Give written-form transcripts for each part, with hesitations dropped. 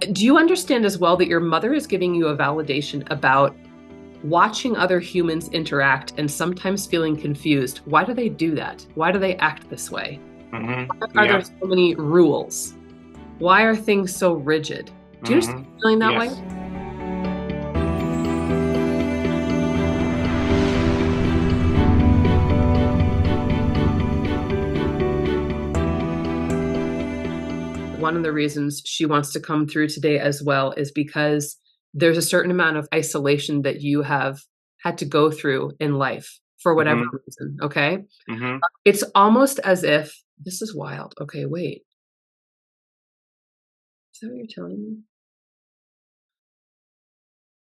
Do you understand as well that your mother is giving you a validation about watching other humans interact and sometimes feeling confused? Why do they do that? Why do they act this way? Why are there Yeah. so many rules? Why are things so rigid? Do you understand feeling that way? Yes. One of the reasons she wants to come through today as well is because there's a certain amount of isolation that you have had to go through in life for whatever hmm reason, okay? hmm It's almost as if this is wild. Okay, wait. Is that what you're telling me?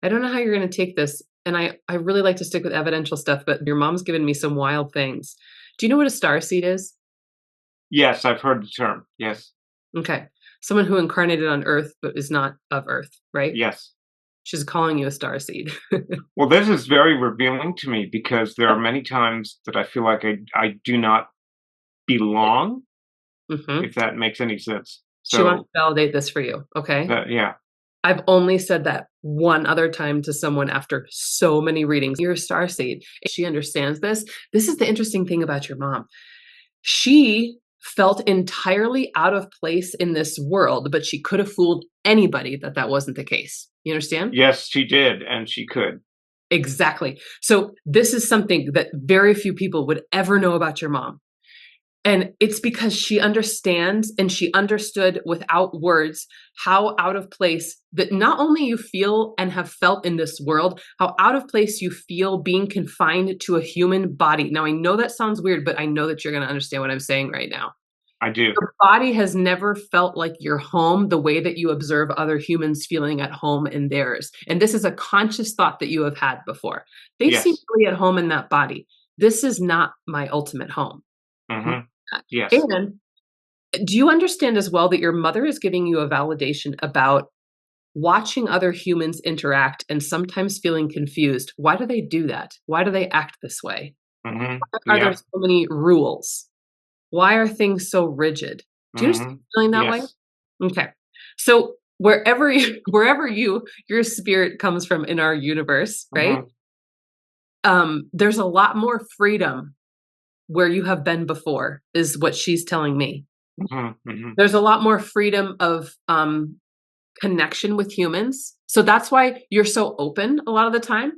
I don't know how you're gonna take this, and I really like to stick with evidential stuff, but your mom's given me some wild things. Do you know what a starseed is? Yes, I've heard the term. Yes. Okay. Someone who incarnated on Earth but is not of Earth, right? Yes. She's calling you a starseed. Well, this is very revealing to me because there are many times that I feel like I do not belong, Mhm. if that makes any sense. She wants So to validate this for you, okay? that, yeah. I've only said that one other time to someone after so many readings. You're a starseed. She understands this. This is the interesting thing about your mom. She felt entirely out of place in this world, but she could have fooled anybody that that wasn't the case. You understand? Yes, she did, and she could. Exactly. So this is something that very few people would ever know about your mom. And it's because she understands and she understood without words how out of place that not only you feel and have felt in this world, how out of place you feel being confined to a human body. Now, I know that sounds weird, but I know that you're going to understand what I'm saying right now. I do. Your body has never felt like your home the way that you observe other humans feeling at home in theirs. And this is a conscious thought that you have had before. They seem Yes. really at home in that body. This is not my ultimate home. hmm Yes. And do you understand as well that your mother is giving you a validation about watching other humans interact and sometimes feeling confused? Why do they do that? Why do they act this way? Why are there Yeah. so many rules? Why are things so rigid? Do you understand feeling that way? Yes. Okay. So wherever wherever your spirit comes from in our universe, right? hmm There's a lot more freedom where you have been before, is what she's telling me. hmm There's a lot more freedom of connection with humans. So that's why you're so open a lot of the time,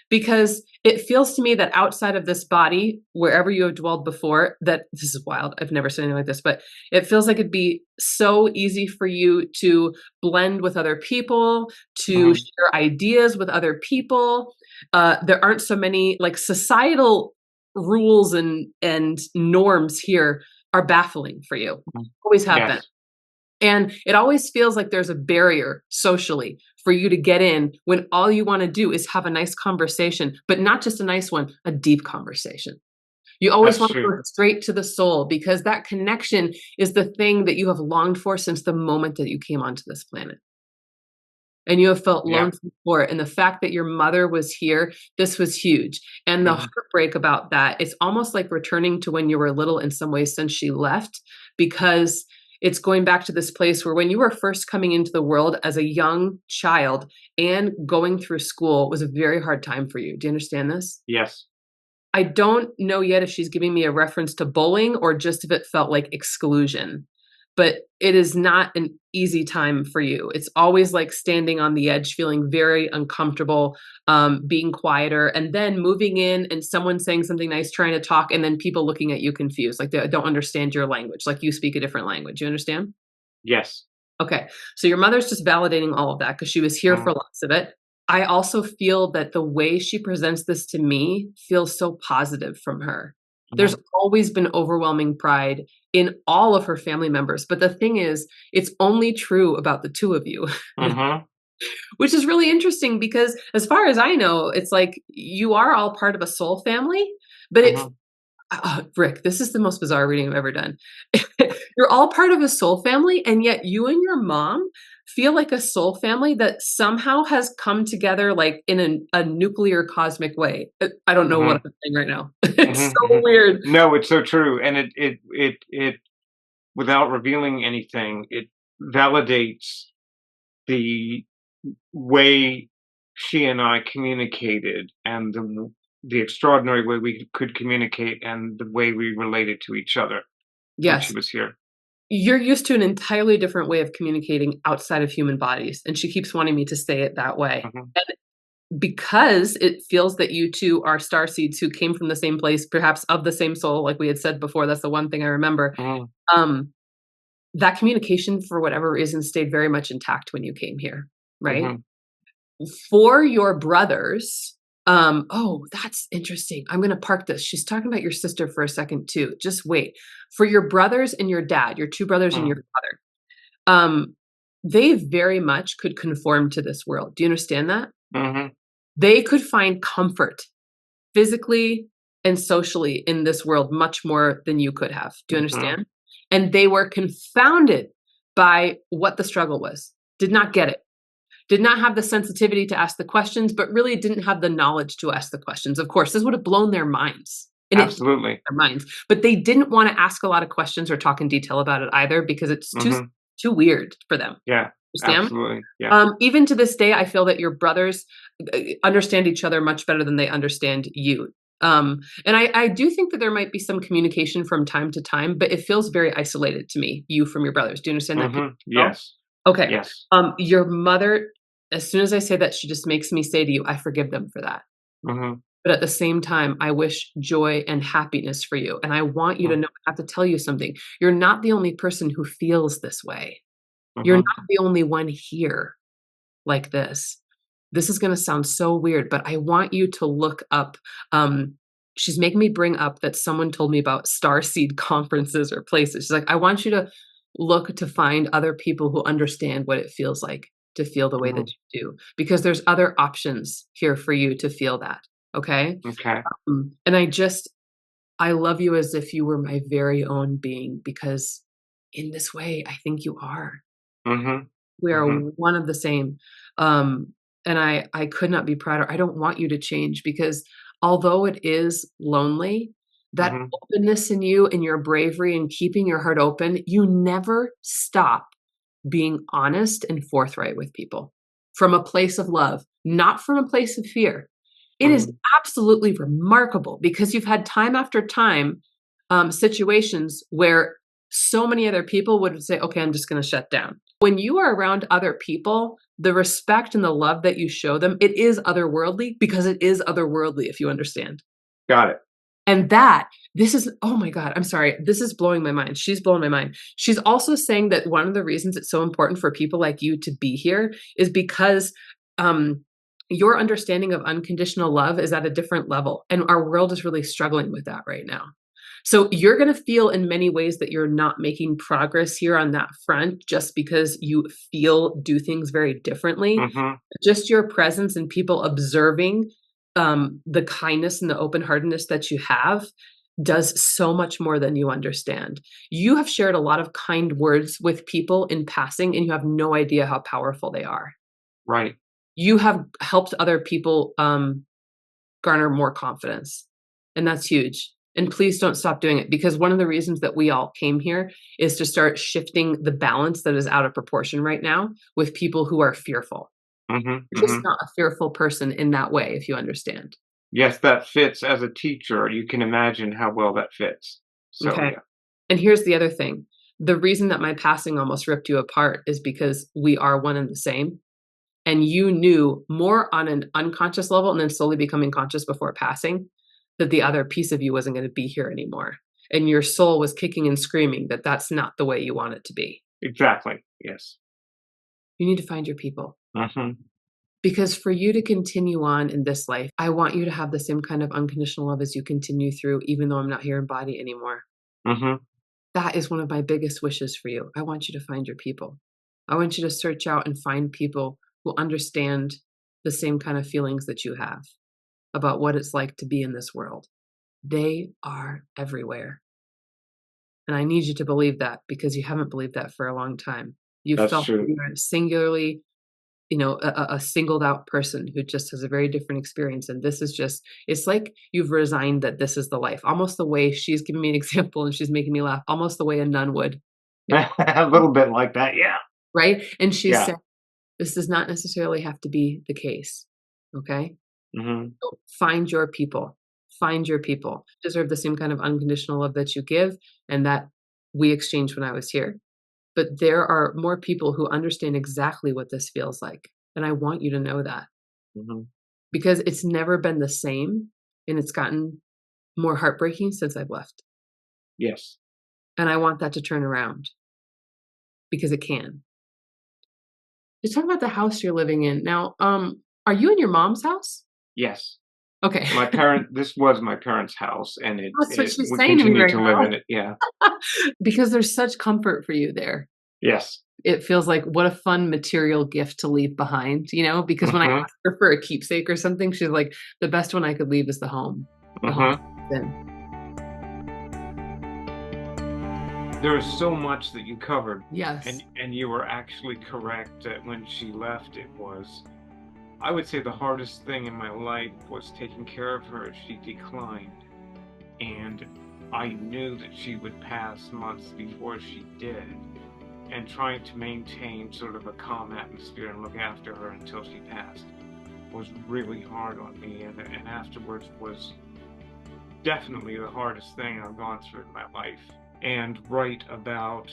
because it feels to me that outside of this body, wherever you have dwelled before, that this is wild. I've never said anything like this, but it feels like it'd be so easy for you to blend with other people, to hmm share ideas with other people. There aren't so many like societal rules and norms here are baffling for you. Always have been. Yes. And it always feels like there's a barrier socially for you to get in when all you want to do is have a nice conversation, but not just a nice one, a deep conversation. You always That's want to true. go straight to the soul because that connection is the thing that you have longed for since the moment that you came onto this planet. And you have felt Yeah. lonesome for it. And the fact that your mother was here, this was huge. And the hmm heartbreak about that, it's almost like returning to when you were little in some ways since she left, because it's going back to this place where when you were first coming into the world as a young child and going through school was a very hard time for you. Do you understand this? Yes. I don't know yet if she's giving me a reference to bullying or just if it felt like exclusion, but it is not an easy time for you. It's always like standing on the edge, feeling very uncomfortable, being quieter, and then moving in and someone saying something nice, trying to talk, and then people looking at you confused, like they don't understand your language, like you speak a different language. You understand? Yes. Okay. So your mother's just validating all of that because she was here for Mhm, lots of it. I also feel that the way she presents this to me feels so positive from her. There's mhm, always been overwhelming pride in all of her family members. But the thing is, it's only true about the two of you, mhm, which is really interesting because, as far as I know, it's like you are all part of a soul family, but mhm. Rick, this is the most bizarre reading I've ever done. You're all part of a soul family, and yet you and your mom feel like a soul family that somehow has come together like in a nuclear cosmic way. I don't know what Mhm, I'm saying right now. It's mhm, so mhm. weird. No, it's so true, and it without revealing anything, it validates the way she and I communicated and the extraordinary way we could communicate and the way we related to each other when she Yes. was here. You're used to an entirely different way of communicating outside of human bodies, and she keeps wanting me to say it that way. Mhm, And because it feels that you 2 are star seeds who came from the same place, perhaps of the same soul, like we had said before, that's the one thing I remember. mhm, Um, that communication, for whatever reason, stayed very much intact when you came here, right? mhm, For your brothers, oh, that's interesting. I'm gonna park this. She's talking about your sister for a second too. Just wait. For your brothers and your dad, your 2 brothers and your mhm, father, um, they very much could conform to this world. Do you understand that? mhm, They could find comfort physically and socially in this world much more than you could have. Do you mhm. understand? And they were confounded by what the struggle was. Did not get it. Did not have the sensitivity to ask the questions, but really didn't have the knowledge to ask the questions. Of course, this would have blown their minds. And it blew Absolutely. their minds. But they didn't want to ask a lot of questions or talk in detail about it either because it's Mhm. too weird for them. Yeah, Understand? absolutely. Yeah. Even to this day, I feel that your brothers understand each other much better than they understand you. And I do think that there might be some communication from time to time, but it feels very isolated to me, you from your brothers. Do you understand that feeling Mhm. as well? Yes. Okay. Yes. Your mother, as soon as I say that, she just makes me say to you, I forgive them for that. Mhm, But at the same time, I wish joy and happiness for you. And I want you to mhm, know, I have to tell you something. You're not the only person who feels this way. You're mhm, not the only one here like this. This is gonna sound so weird, but I want you to look up, she's making me bring up that someone told me about Starseed conferences or places. She's like, "I want you to look to find other people who understand what it feels like to feel the way that mhm. you do, because there's other options here for you to feel that, okay?" Okay. And I love you as if you were my very own being because in this way, I think you are. Mhm, We are mhm, one of the same. Um, and I could not be prouder. I don't want you to change because although it is lonely, that mhm. openness in you and your bravery and keeping your heart open, you never stop being honest and forthright with people from a place of love, not from a place of fear. It is Mhm. absolutely remarkable because you've had time after time situations where so many other people would say, okay, I'm just going to shut down. When you are around other people, the respect and the love that you show them, it is otherworldly because it is otherworldly, if you understand. Got it. And that, this is, oh my God, I'm sorry. This is blowing my mind. She's blowing my mind. She's also saying that one of the reasons it's so important for people like you to be here is because um, your understanding of unconditional love is at a different level. And our world is really struggling with that right now. So you're going to feel in many ways that you're not making progress here on that front just because you do things very differently. Mhm. Just your presence and people observing the kindness and the open heartedness that you have does so much more than you understand. You have shared a lot of kind words with people in passing, and you have no idea how powerful they are. Right. You have helped other people garner more confidence, and that's huge. And please don't stop doing it because one of the reasons that we all came here is to start shifting the balance that is out of proportion right now with people who are fearful. Mhm, You're just mhm. not a fearful person in that way, if you understand. Yes, that fits as a teacher. You can imagine how well that fits. So, Okay. yeah. And here's the other thing. The reason that my passing almost ripped you apart is because we are one and the same. And you knew more on an unconscious level and then slowly becoming conscious before passing that the other piece of you wasn't going to be here anymore. And your soul was kicking and screaming that that's not the way you want it to be. Exactly. Yes. You need to find your people. Mhm, Because for you to continue on in this life, I want you to have the same kind of unconditional love as you continue through, even though I'm not here in body anymore. mhm. That is one of my biggest wishes for you. I want you to find your people. I want you to search out and find people who understand the same kind of feelings that you have about what it's like to be in this world. They are everywhere. And I need you to believe that because you haven't believed that for a long time. You That's felt that true. you're singularly, a singled out person who just has a very different experience. And this is just, it's like you've resigned that this is the life, almost the way she's giving me an example and she's making me laugh, almost the way a nun would. If A little bit like that, yeah. right? And she Yeah. said, This does not necessarily have to be the case. Okay? Mhm. So find your people. Find your people. Deserve the same kind of unconditional love that you give and that we exchanged when I was here. But there are more people who understand exactly what this feels like. And I want you to know that Mhm. because it's never been the same and it's gotten more heartbreaking since I've left. Yes. And I want that to turn around because it can. Let's talk about the house you're living in. Now, are you in your mom's house? Yes. Okay. This was my parents' house, and That's what she's we saying to me continue right to live now. in it. Yeah. Because there's such comfort for you there. Yes. It feels like what a fun material gift to leave behind, because when I Mhm. asked her for a keepsake or something, she's like, "The best one I could leave is the home Mhm. she's in." There is so much that you covered, Yes. and you were actually correct that when she left, it was, I would say, the hardest thing in my life was taking care of her as she declined, and I knew that she would pass months before she did, and trying to maintain sort of a calm atmosphere and look after her until she passed was really hard on me, and afterwards was definitely the hardest thing I've gone through in my life. And write about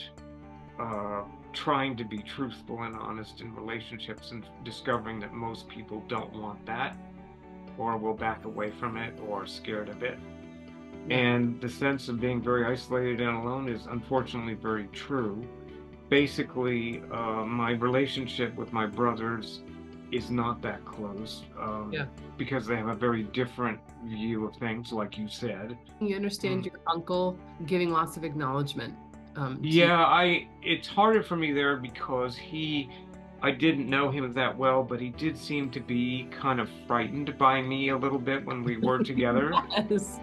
uh, trying to be truthful and honest in relationships and discovering that most people don't want that or will back away from it or are scared of it. Yeah. And the sense of being very isolated and alone is unfortunately very true. Basically, my relationship with my brothers is not that close Yeah. because they have a very different view of things, like you said. You understand Mm. your uncle giving lots of acknowledgement, to you. Yeah, it's harder for me there because I didn't know him that well, but he did seem to be kind of frightened by me a little bit when we were together. Yes.